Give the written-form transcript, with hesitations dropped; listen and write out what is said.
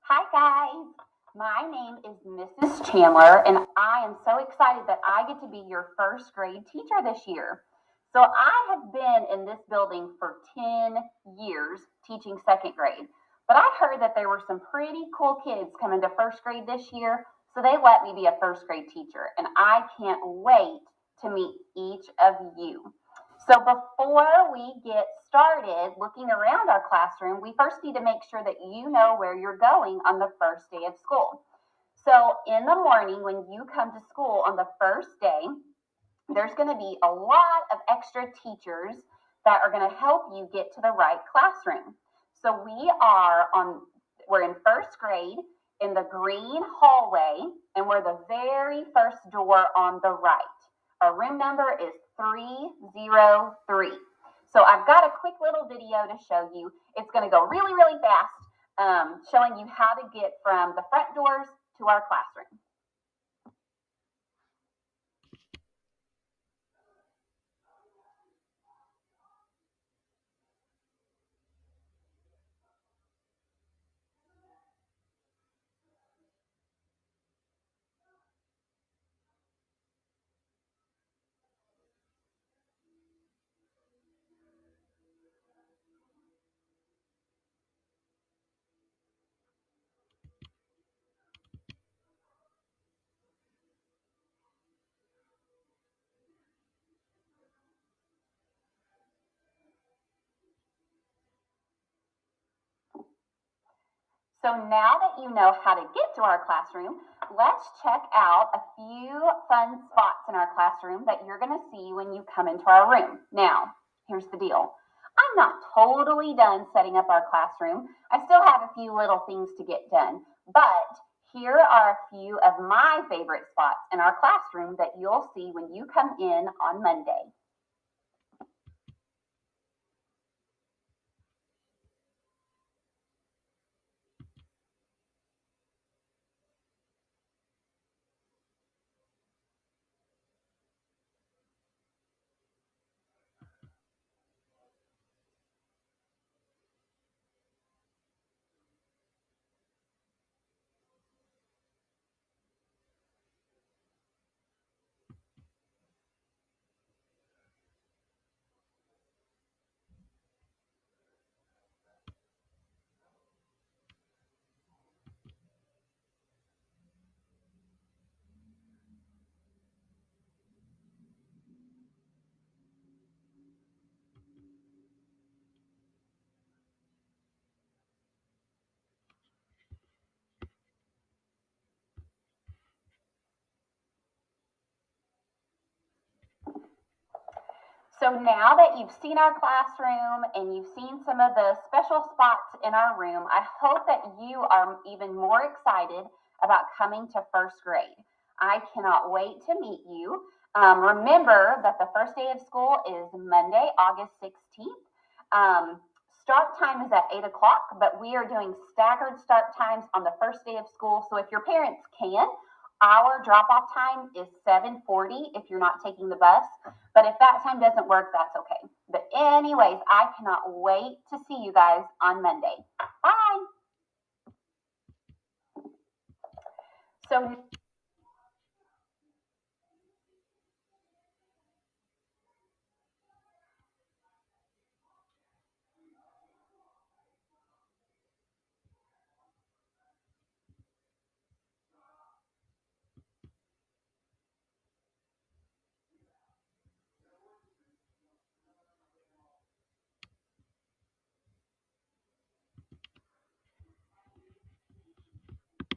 Hi guys, my name is Mrs. Chandler and I am so excited that I get to be your first grade teacher this year. So I have been in this building for 10 years teaching second grade, but I heard that there were some pretty cool kids coming to first grade this year, so they let me be a first grade teacher and I can't wait to meet each of you. So before we get started looking around our classroom, we first need to make sure that you know where you're going on the first day of school. So in the morning, when you come to school on the first day, there's going to be a lot of extra teachers that are going to help you get to the right classroom. So we're in first grade in the green hallway, and we're the very first door on the right. Our room number is 303. So I've got a quick little video to show you. It's going to go really, really fast, showing you how to get from the front doors to our classroom. So now that you know how to get to our classroom, let's check out a few fun spots in our classroom that you're going to see when you come into our room. Now, here's the deal. I'm not totally done setting up our classroom. I still have a few little things to get done, but here are a few of my favorite spots in our classroom that you'll see when you come in on Monday. So now that you've seen our classroom and you've seen some of the special spots in our room, I hope that you are even more excited about coming to first grade. I cannot wait to meet you. Remember that the first day of school is Monday, August 16th. Start time is at 8 o'clock, but we are doing staggered start times on the first day of school. So if your parents can, our drop-off time is 7:40 if you're not taking the bus. But if that time doesn't work, that's okay. But anyways, I cannot wait to see you guys on Monday. Bye. So